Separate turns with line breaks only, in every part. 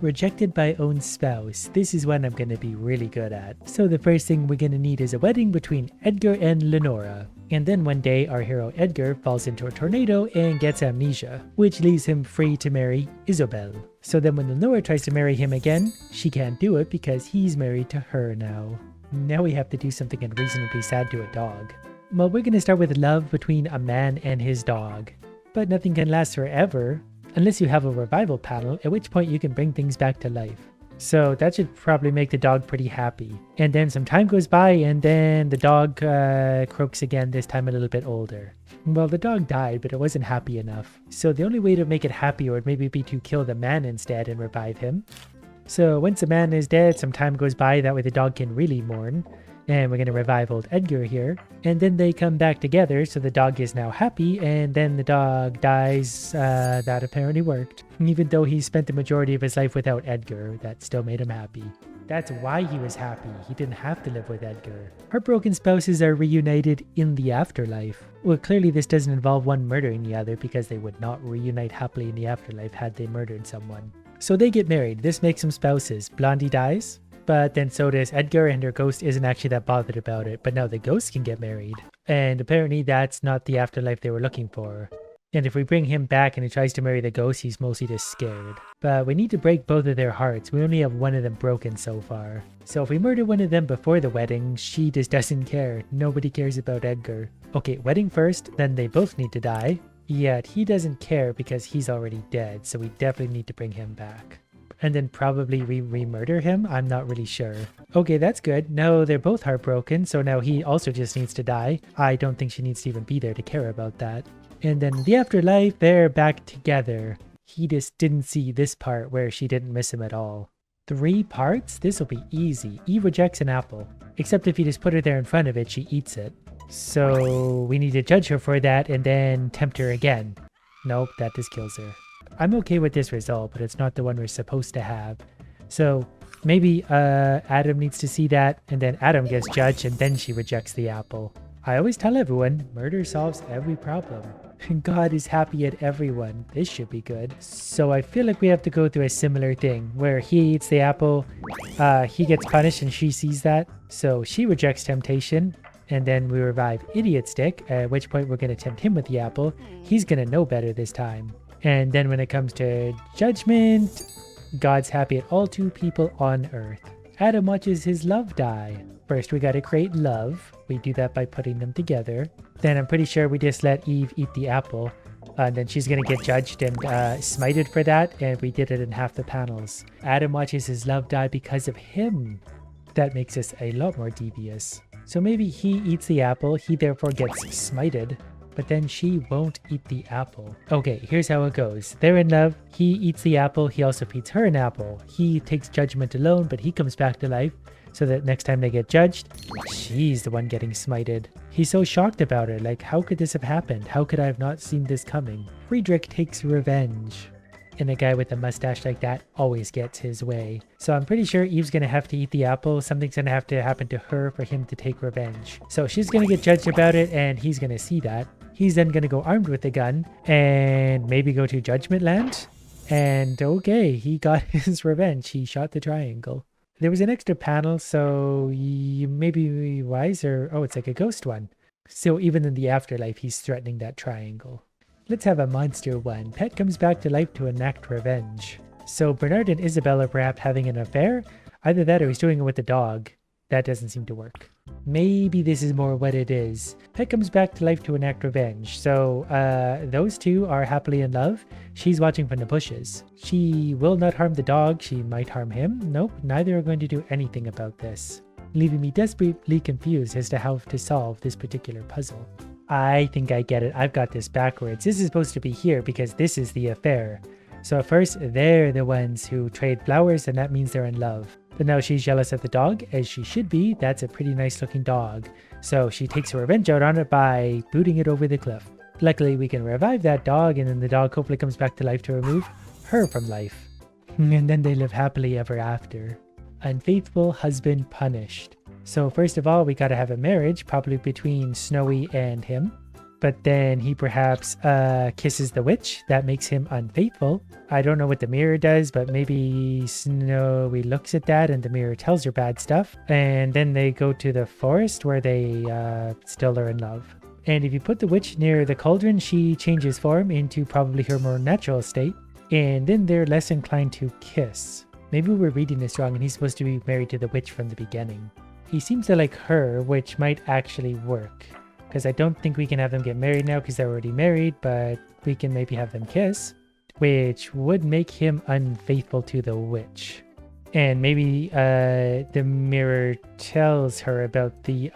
Rejected by own spouse. This is one I'm going to be really good at. So the first thing we're going to need is a wedding between Edgar and Lenora. And then one day our hero Edgar falls into a tornado and gets amnesia, which leaves him free to marry Isabelle. So then when Lenora tries to marry him again, she can't do it because he's married to her now. Now we have to do something unreasonably sad to a dog. Well, we're going to start with love between a man and his dog. But nothing can last forever, unless you have a revival panel, at which point you can bring things back to life. So that should probably make the dog pretty happy. And then some time goes by and then the dog croaks again, this time a little bit older. Well, the dog died, but it wasn't happy enough. So the only way to make it happier would maybe be to kill the man instead and revive him. So once the man is dead, some time goes by, that way the dog can really mourn. And we're going to revive old Edgar here. And then they come back together, so the dog is now happy, and then the dog dies. That apparently worked. Even though he spent the majority of his life without Edgar, that still made him happy. That's why he was happy. He didn't have to live with Edgar. Heartbroken spouses are reunited in the afterlife. Well, clearly this doesn't involve one murdering the other, because they would not reunite happily in the afterlife had they murdered someone. So they get married. This makes them spouses. Blondie dies. But then so does Edgar, and her ghost isn't actually that bothered about it. But now the ghost can get married. And apparently that's not the afterlife they were looking for. And if we bring him back and he tries to marry the ghost, he's mostly just scared. But we need to break both of their hearts. We only have one of them broken so far. So if we murder one of them before the wedding, she just doesn't care. Nobody cares about Edgar. Okay, wedding first, then they both need to die. Yet he doesn't care because he's already dead. So we definitely need to bring him back. And then probably re-murder him? I'm not really sure. Okay, that's good. No, they're both heartbroken, so now he also just needs to die. I don't think she needs to even be there to care about that. And then in the afterlife, they're back together. He just didn't see this part where she didn't miss him at all. 3 parts? This'll be easy. Eve rejects an apple. Except if you just put her there in front of it, she eats it. So we need to judge her for that and then tempt her again. Nope, that just kills her. I'm okay with this result, but it's not the one we're supposed to have. So maybe Adam needs to see that, and then Adam gets judged, and then she rejects the apple. I always tell everyone, murder solves every problem. God is happy at everyone. This should be good. So I feel like we have to go through a similar thing, where he eats the apple, he gets punished, and she sees that. So she rejects temptation, and then we revive Idiot Stick, at which point we're going to tempt him with the apple. He's going to know better this time. And then when it comes to judgment, God's happy at all 2 people on earth. Adam watches his love die. First, we gotta create love. We do that by putting them together. Then I'm pretty sure we just let Eve eat the apple. And then she's gonna get judged and smited for that, and we did it in half the panels. Adam watches his love die because of him. That makes us a lot more devious. So maybe he eats the apple, he therefore gets smited. But then she won't eat the apple. Okay, here's how it goes. They're in love. He eats the apple. He also feeds her an apple. He takes judgment alone, but he comes back to life. So that next time they get judged, she's the one getting smited. He's so shocked about it. Like, how could this have happened? How could I have not seen this coming? Friedrich takes revenge. And a guy with a mustache like that always gets his way. So I'm pretty sure Eve's gonna have to eat the apple. Something's gonna have to happen to her for him to take revenge. So she's gonna get judged about it, and he's gonna see that. He's then gonna go armed with a gun and maybe go to Judgment Land. And okay, he got his revenge. He shot the triangle. There was an extra panel, so you maybe be wiser. Oh, it's like a ghost one. So even in the afterlife, he's threatening that triangle. Let's have a monster one. Pet comes back to life to enact revenge. So Bernard and Isabelle are perhaps having an affair. Either that or he's doing it with the dog. That doesn't seem to work. Maybe this is more what it is. Pet comes back to life to enact revenge. So those 2 are happily in love. She's watching from the bushes. She will not harm the dog. She might harm him. Nope, neither are going to do anything about this. Leaving me desperately confused as to how to solve this particular puzzle. I think I get it. I've got this backwards. This is supposed to be here because this is the affair. So at first, they're the ones who trade flowers, and that means they're in love. But now she's jealous of the dog, as she should be. That's a pretty nice looking dog. So she takes her revenge out on it by booting it over the cliff. Luckily, we can revive that dog, and then the dog hopefully comes back to life to remove her from life. And then they live happily ever after. Unfaithful husband punished. So first of all, we gotta have a marriage, probably between Snowy and him. but then he perhaps kisses the witch. That makes him unfaithful. I don't know what the mirror does, but maybe Snowy looks at that and the mirror tells her bad stuff. And then they go to the forest where they still are in love. And if you put the witch near the cauldron, she changes form into probably her more natural state. And then they're less inclined to kiss. Maybe we're reading this wrong and he's supposed to be married to the witch from the beginning. He seems to like her, which might actually work. Because I don't think we can have them get married now because they're already married, but we can maybe have them kiss, which would make him unfaithful to the witch. And maybe the mirror tells her about the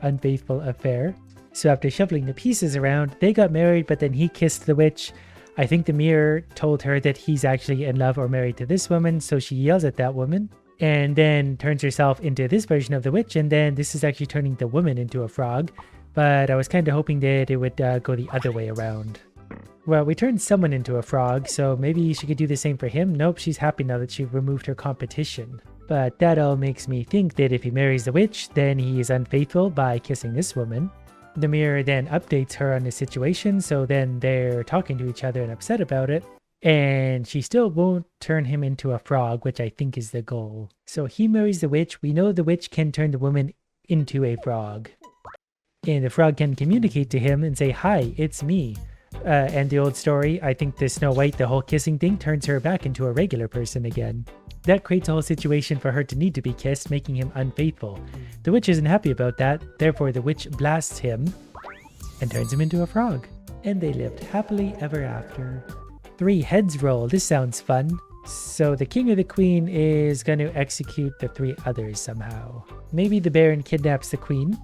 unfaithful affair. So after shuffling the pieces around, they got married, but then he kissed the witch. I think the mirror told her that he's actually in love or married to this woman, so she yells at that woman. And then turns herself into this version of the witch, and then this is actually turning the woman into a frog. But I was kind of hoping that it would go the other way around. Well, we turned someone into a frog, so maybe she could do the same for him. Nope, she's happy now that she removed her competition. But that all makes me think that if he marries the witch, then he is unfaithful by kissing this woman. The mirror then updates her on the situation, so then they're talking to each other and upset about it. And she still won't turn him into a frog, which I think is the goal. So he marries the witch. We know the witch can turn the woman into a frog. And the frog can communicate to him and say, "Hi, it's me." And the old story, I think the Snow White, the whole kissing thing, turns her back into a regular person again. That creates a whole situation for her to need to be kissed, making him unfaithful. The witch isn't happy about that, therefore the witch blasts him and turns him into a frog. And they lived happily ever after. 3 heads roll. This sounds fun. So the king or the queen is going to execute the 3 others somehow. Maybe the baron kidnaps the queen,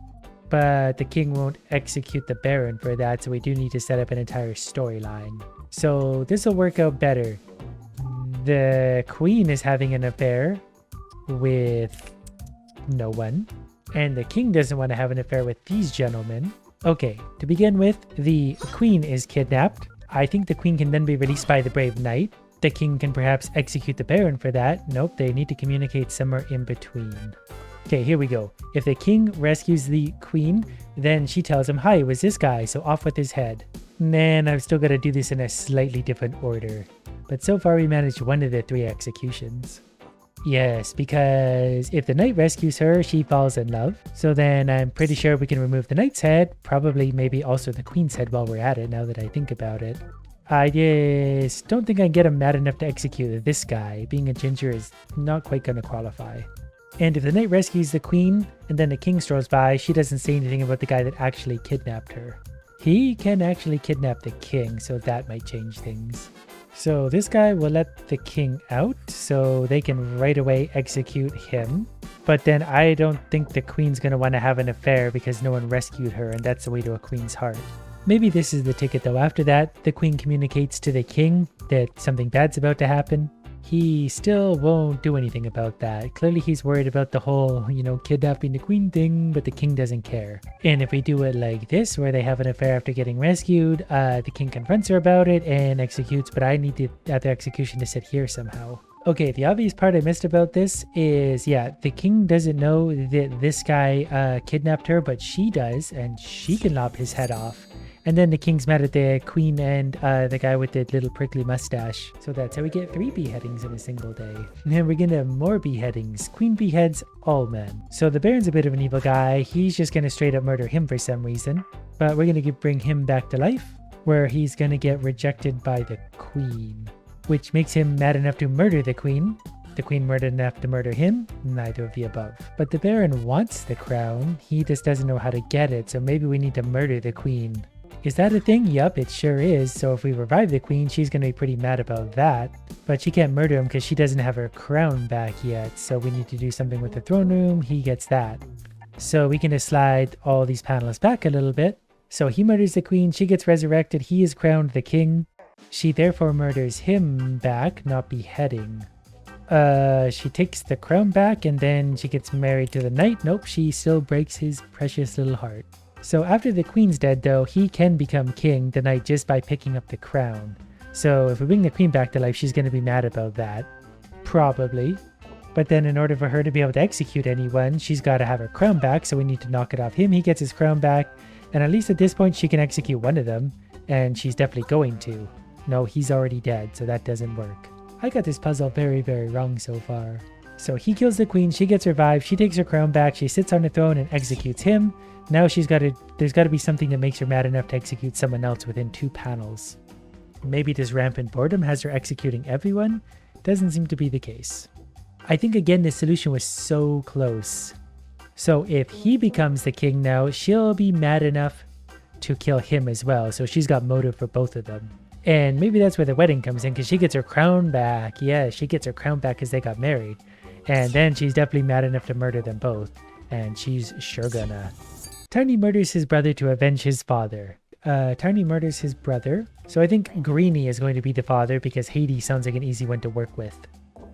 but the king won't execute the baron for that, so we do need to set up an entire storyline. So this will work out better. The queen is having an affair with no one, and the king doesn't want to have an affair with these gentlemen. Okay, to begin with, the queen is kidnapped. I think the queen can then be released by the brave knight. The king can perhaps execute the baron for that. Nope, they need to communicate somewhere in between. Okay, here we go. If the king rescues the queen, then she tells him, "Hi, it was this guy, so off with his head." Man, I've still got to do this in a slightly different order. But so far we managed 1 of the 3 executions. Yes, because if the knight rescues her, she falls in love. So then I'm pretty sure we can remove the knight's head, probably maybe also the queen's head while we're at it, now that I think about it. I just don't think I can get him mad enough to execute this guy. Being a ginger is not quite going to qualify. And if the knight rescues the queen, and then the king strolls by, she doesn't say anything about the guy that actually kidnapped her. He can actually kidnap the king, so that might change things. So this guy will let the king out, so they can right away execute him. But then I don't think the queen's going to want to have an affair because no one rescued her, and that's the way to a queen's heart. Maybe this is the ticket though. After that, the queen communicates to the king that something bad's about to happen. He still won't do anything about that. Clearly he's worried about the whole, kidnapping the queen thing, but the king doesn't care. And if we do it like this, where they have an affair after getting rescued, the king confronts her about it and executes, but I need the execution to sit here somehow. Okay, the obvious part I missed about this is, the king doesn't know that this guy kidnapped her, but she does, and she can lop his head off. And then the king's mad at the queen and the guy with the little prickly mustache. So that's how we get 3 beheadings in a single day. And then we're gonna have more beheadings. Queen beheads all men. So the baron's a bit of an evil guy. He's just gonna straight up murder him for some reason. But we're gonna bring him back to life, where he's gonna get rejected by the queen, which makes him mad enough to murder the queen. The queen murdered enough to murder him? Neither of the above. But the baron wants the crown. He just doesn't know how to get it, so maybe we need to murder the queen. Is that a thing? Yup, it sure is. So if we revive the queen, she's going to be pretty mad about that. But she can't murder him because she doesn't have her crown back yet. So we need to do something with the throne room. He gets that. So we can just slide all these panels back a little bit. So he murders the queen. She gets resurrected. He is crowned the king. She therefore murders him back, not beheading. She takes the crown back and then she gets married to the knight. Nope, she still breaks his precious little heart. So after the queen's dead though, he can become king, the knight, just by picking up the crown. So if we bring the queen back to life, she's going to be mad about that. Probably. But then in order for her to be able to execute anyone, she's got to have her crown back, so we need to knock it off him. He gets his crown back. And at least at this point, she can execute one of them, and she's definitely going to. No, he's already dead, so that doesn't work. I got this puzzle very, very wrong so far. So he kills the queen, she gets revived, she takes her crown back, she sits on the throne and executes him. Now there's got to be something that makes her mad enough to execute someone else within 2 panels. Maybe this rampant boredom has her executing everyone? Doesn't seem to be the case. I think again the solution was so close. So if he becomes the king now, she'll be mad enough to kill him as well. So she's got motive for both of them. And maybe that's where the wedding comes in, because she gets her crown back. Yeah, she gets her crown back because they got married. And then she's definitely mad enough to murder them both. And she's sure gonna. Tarney murders his brother to avenge his father. Tarney murders his brother. So I think Greenie is going to be the father, because Haiti sounds like an easy one to work with.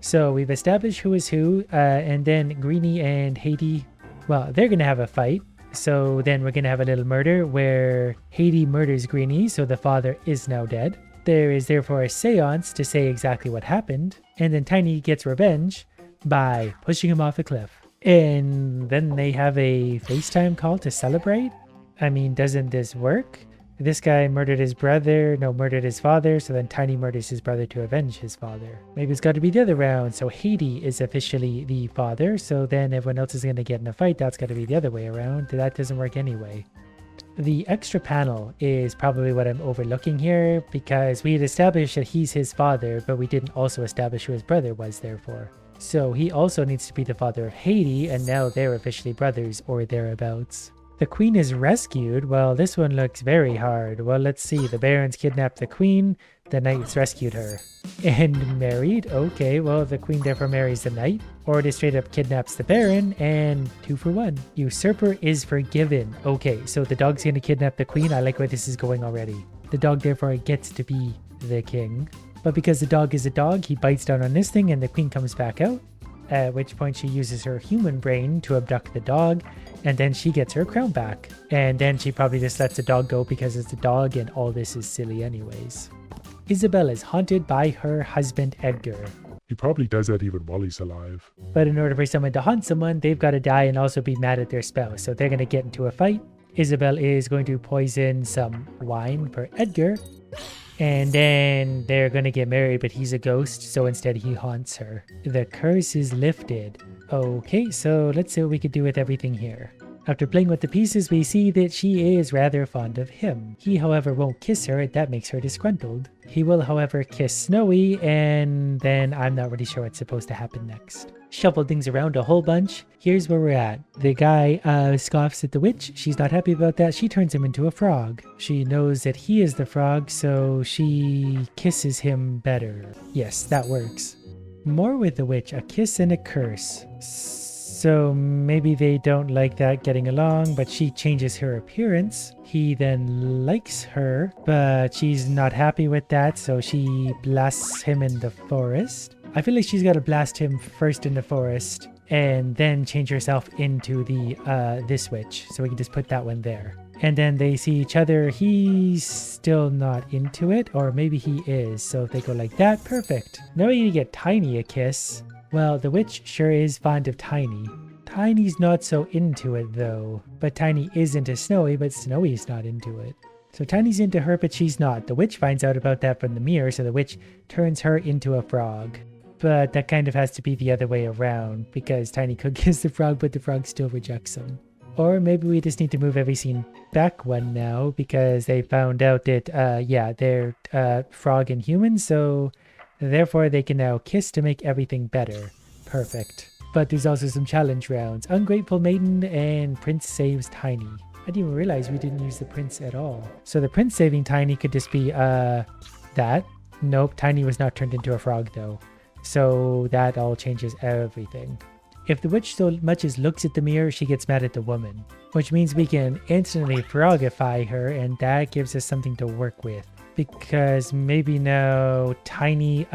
So we've established who is who. And then Greenie and Haiti, well, they're going to have a fight. So then we're going to have a little murder where Haiti murders Greenie, so the father is now dead. There is therefore a seance to say exactly what happened. And then Tiny gets revenge by pushing him off a cliff. And then they have a FaceTime call to celebrate. I mean, doesn't this work? This guy murdered his father, so then Tiny murders his brother to avenge his father. Maybe it's got to be the other round, so Haiti is officially the father, so then everyone else is going to get in a fight. That's got to be the other way around. That doesn't work anyway. The extra panel is probably what I'm overlooking here, because we had established that he's his father, but we didn't also establish who his brother was, therefore. So he also needs to be the father of Haiti, and now they're officially brothers or thereabouts. The queen is rescued. Well, this one looks very hard. Well, let's see. The barons kidnapped the queen. The knights rescued her. And married? Okay, well, the queen therefore marries the knight. Or it straight up kidnaps the baron, and 2 for 1. Usurper is forgiven. Okay, so the dog's gonna kidnap the queen. I like where this is going already. The dog therefore gets to be the king. But because the dog is a dog, he bites down on this thing and the queen comes back out. At which point she uses her human brain to abduct the dog, and then she gets her crown back. And then she probably just lets the dog go because it's a dog and all this is silly anyways. Isabelle is haunted by her husband Edgar.
He probably does that even while he's alive.
But in order for someone to haunt someone, they've got to die and also be mad at their spouse. So they're going to get into a fight. Isabelle is going to poison some wine for Edgar. And then they're going to get married, but he's a ghost, so instead he haunts her. The curse is lifted. Okay, so let's see what we could do with everything here. After playing with the pieces, we see that she is rather fond of him. He, however, won't kiss her, and that makes her disgruntled. He will, however, kiss Snowy, and then I'm not really sure what's supposed to happen next. Shuffle things around a whole bunch. Here's where we're at. The guy scoffs at the witch. She's not happy about that. She turns him into a frog. She knows that he is the frog, so she kisses him better. Yes, that works. More with the witch, a kiss and a curse. So maybe they don't like that getting along, but she changes her appearance. He then likes her, but she's not happy with that, so she blasts him in the forest. I feel like she's got to blast him first in the forest and then change herself into the this witch. So we can just put that one there. And then they see each other. He's still not into it, or maybe he is. So if they go like that, perfect. Now we need to get Tiny a kiss. Well, the witch sure is fond of Tiny. Tiny's not so into it though. But Tiny is into Snowy, but Snowy's not into it. So Tiny's into her, but she's not. The witch finds out about that from the mirror, so the witch turns her into a frog. But that kind of has to be the other way around, because Tiny could kiss the frog, but the frog still rejects him. Or maybe we just need to move every scene back one now, because they found out that, yeah, they're frog and human, so therefore they can now kiss to make everything better. Perfect. But there's also some challenge rounds. Ungrateful Maiden and Prince saves Tiny. I didn't even realize we didn't use the prince at all. So the prince saving Tiny could just be, that. Nope, Tiny was not turned into a frog though. So that all changes everything. If the witch so much as looks at the mirror, she gets mad at the woman. Which means we can instantly frogify her, and that gives us something to work with. Because maybe now Tiny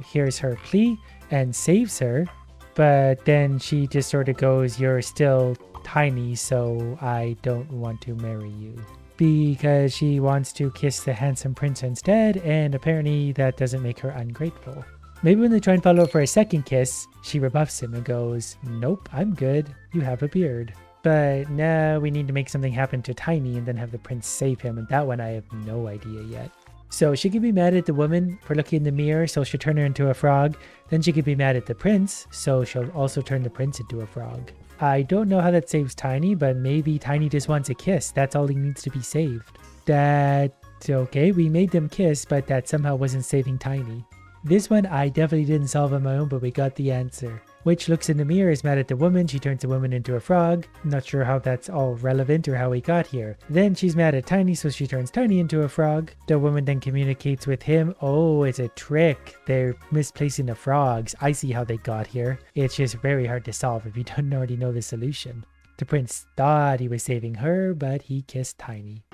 hears her plea and saves her. But then she just sort of goes, you're still Tiny, so I don't want to marry you. Because she wants to kiss the handsome prince instead, and apparently that doesn't make her ungrateful. Maybe when they try and follow up for a second kiss, she rebuffs him and goes, nope, I'm good. You have a beard. But now we need to make something happen to Tiny and then have the prince save him, and that one I have no idea yet. So she could be mad at the woman for looking in the mirror, so she'll turn her into a frog. Then she could be mad at the prince, so she'll also turn the prince into a frog. I don't know how that saves Tiny, but maybe Tiny just wants a kiss. That's all he needs to be saved. That's okay, we made them kiss, but that somehow wasn't saving Tiny. This one I definitely didn't solve on my own, but we got the answer. Witch looks in the mirror, is mad at the woman, she turns the woman into a frog. Not sure how that's all relevant or how we got here. Then she's mad at Tiny, so she turns Tiny into a frog. The woman then communicates with him. Oh, it's a trick. They're misplacing the frogs. I see how they got here. It's just very hard to solve if you don't already know the solution. The prince thought he was saving her, but he kissed Tiny.